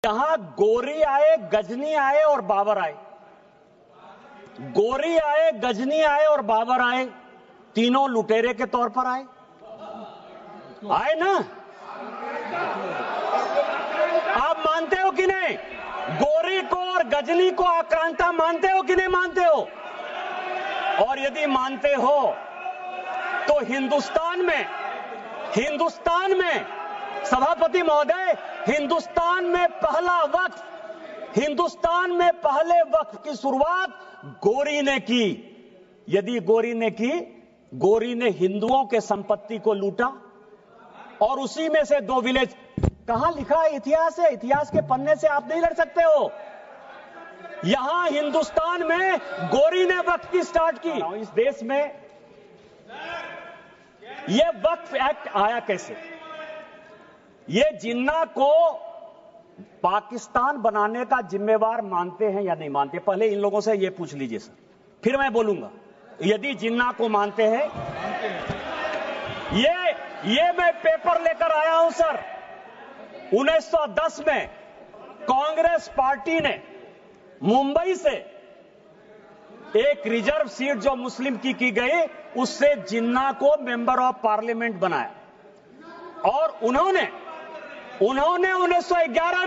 यहां गोरी आए, गजनी आए और बाबर आए। गोरी आए, गजनी आए और बाबर आए, तीनों लुटेरे के तौर पर आए ना? आप मानते हो कि नहीं? गोरी को और गजनी को आक्रांता मानते हो कि नहीं मानते हो? और यदि मानते हो तो हिंदुस्तान में सभापति महोदय, हिंदुस्तान में पहले वक्फ की शुरुआत गोरी ने की। यदि गोरी ने की, गोरी ने हिंदुओं के संपत्ति को लूटा और उसी में से 2 विलेज। कहां लिखा है? इतिहास है, इतिहास के पन्ने से आप नहीं लड़ सकते हो। यहां हिंदुस्तान में गोरी ने वक्फ की स्टार्ट की। इस देश में यह वक्फ एक्ट आया कैसे? ये जिन्ना को पाकिस्तान बनाने का जिम्मेवार मानते हैं या नहीं मानते? पहले इन लोगों से ये पूछ लीजिए सर, फिर मैं बोलूंगा। यदि जिन्ना को मानते हैं, ये मैं पेपर लेकर आया हूं सर। 1910 में कांग्रेस पार्टी ने मुंबई से एक रिजर्व सीट जो मुस्लिम की गई, उससे जिन्ना को मेंबर ऑफ पार्लियामेंट बनाया और उन्होंने 1911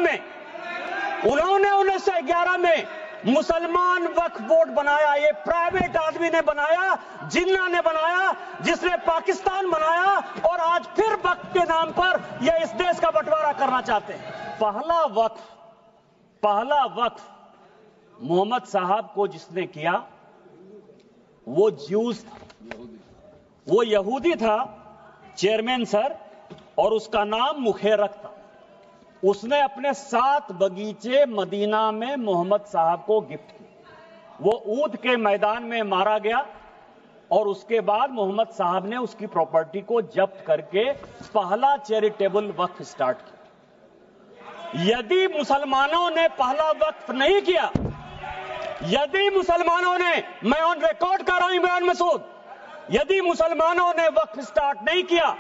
में मुसलमान वक्फ बोर्ड बनाया। ये प्राइवेट आदमी ने बनाया, जिन्ना ने बनाया, जिसने पाकिस्तान बनाया और आज फिर वक्फ के नाम पर ये इस देश का बंटवारा करना चाहते हैं। पहला वक्फ मोहम्मद साहब को जिसने किया वो ज्यूज था, वो यहूदी था चेयरमैन सर, और उसका नाम मुखेरक था। उसने अपने 7 बगीचे मदीना में मोहम्मद साहब को गिफ्ट किए। वो ऊद के मैदान में मारा गया और उसके बाद मोहम्मद साहब ने उसकी प्रॉपर्टी को जब्त करके पहला चैरिटेबल वक्फ स्टार्ट किया। यदि मुसलमानों ने पहला वक्फ नहीं किया, यदि मुसलमानों ने, मैं ऑन रिकॉर्ड कर रहा हूं इमरान मसूद, यदि मुसलमानों ने वक्फ स्टार्ट नहीं किया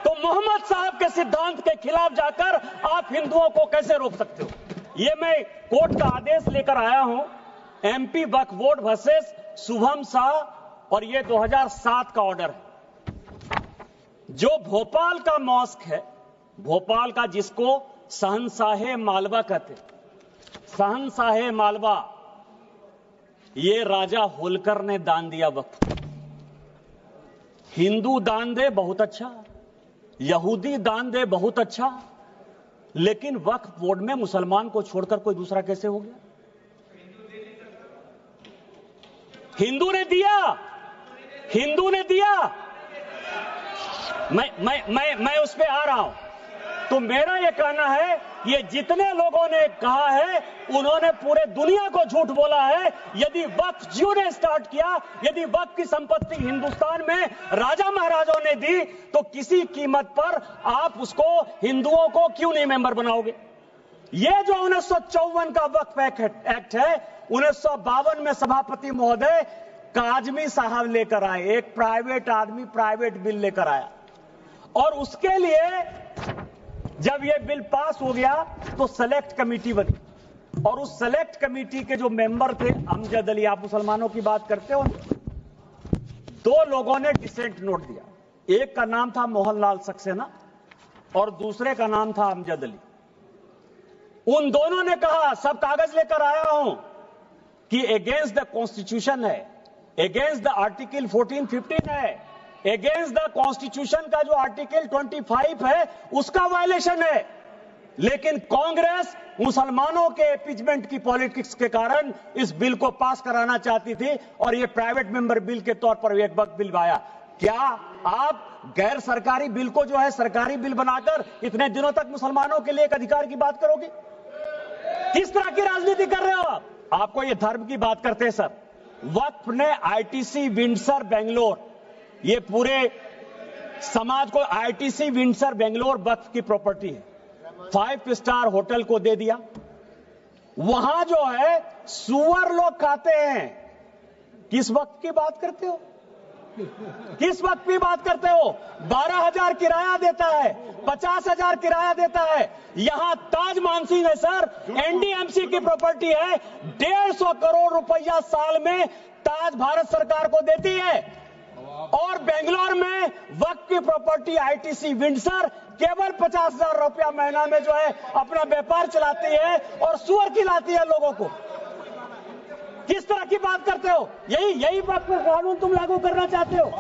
तो मोहम्मद साहब के सिद्धांत के खिलाफ जाकर आप हिंदुओं को कैसे रोक सकते हो? ये मैं कोर्ट का आदेश लेकर आया हूं, एमपी वक्फ बोर्ड वर्सेस शुभम शाह, और ये 2007 का ऑर्डर है। जो भोपाल का मॉस्क है, भोपाल का, जिसको शहंशाहे मालवा कहते, शहंशाहे मालवा, ये राजा होलकर ने दान दिया वक्फ। हिंदू दान दे बहुत अच्छा, यहूदी दान दे बहुत अच्छा, लेकिन वक्फ बोर्ड में मुसलमान को छोड़कर कोई दूसरा कैसे हो गया? हिंदू ने दिया। मैं उस पे आ रहा हूं। तो मेरा यह कहना है, ये जितने लोगों ने कहा है उन्होंने पूरे दुनिया को झूठ बोला है। यदि वक्फ जियो ने स्टार्ट किया, यदि वक्फ की संपत्ति हिंदुस्तान में राजा महाराजाओं ने दी, तो किसी कीमत पर आप उसको, हिंदुओं को क्यों नहीं मेंबर बनाओगे? ये जो 1954 का वक्फ एक्ट है, 1952 में सभापति महोदय काजमी साहब लेकर आए, एक प्राइवेट आदमी प्राइवेट बिल लेकर आया, और उसके लिए जब यह बिल पास हो गया तो सेलेक्ट कमेटी बनी, और उस सेलेक्ट कमेटी के जो मेंबर थे, अमजद अली, आप मुसलमानों की बात करते हो, 2 लोगों ने डिसेंट नोट दिया। एक का नाम था मोहनलाल सक्सेना और दूसरे का नाम था अमजद अली। उन दोनों ने कहा, सब कागज लेकर आया हूं, कि अगेंस्ट द कॉन्स्टिट्यूशन है, अगेंस्ट द आर्टिकल 14-15 है, अगेंस्ट द कॉन्स्टिट्यूशन का जो आर्टिकल 25 है उसका वायलेशन है। लेकिन कांग्रेस मुसलमानों के अपीजमेंट की पॉलिटिक्स के कारण इस बिल को पास कराना चाहती थी, और यह प्राइवेट मेंबर बिल के तौर पर एक वक्त बिल आया। क्या आप गैर सरकारी बिल को जो है सरकारी बिल बनाकर इतने दिनों तक मुसलमानों के लिए एक अधिकार की बात करोगे? किस तरह की राजनीति कर रहे हो आप? आपको यह धर्म की बात करते हैं सर। वक्फ ने आईटीसी विंडसर बेंगलोर, ये पूरे समाज को, आईटीसी विंडसर बेंगलोर वक्फ की प्रॉपर्टी है, 5 स्टार होटल को दे दिया। वहां जो है सुअर लोग खाते हैं। किस वक्त की बात करते हो? किस वक्त की बात करते हो? 12,000 किराया देता है, 50,000 किराया देता है। यहां ताज मानसिंह है सर, एनडीएमसी की प्रॉपर्टी है। 150 करोड़ रुपया साल में ताज भारत सरकार को देती है। और बेंगलोर में वक्त की प्रॉपर्टी आईटीसी विंडसर केवल 50,000 रुपया महीना में जो है अपना व्यापार चलाती है और सुअर खिलाती है लोगों को। किस तरह की बात करते हो? यही कानून तुम लागू करना चाहते हो?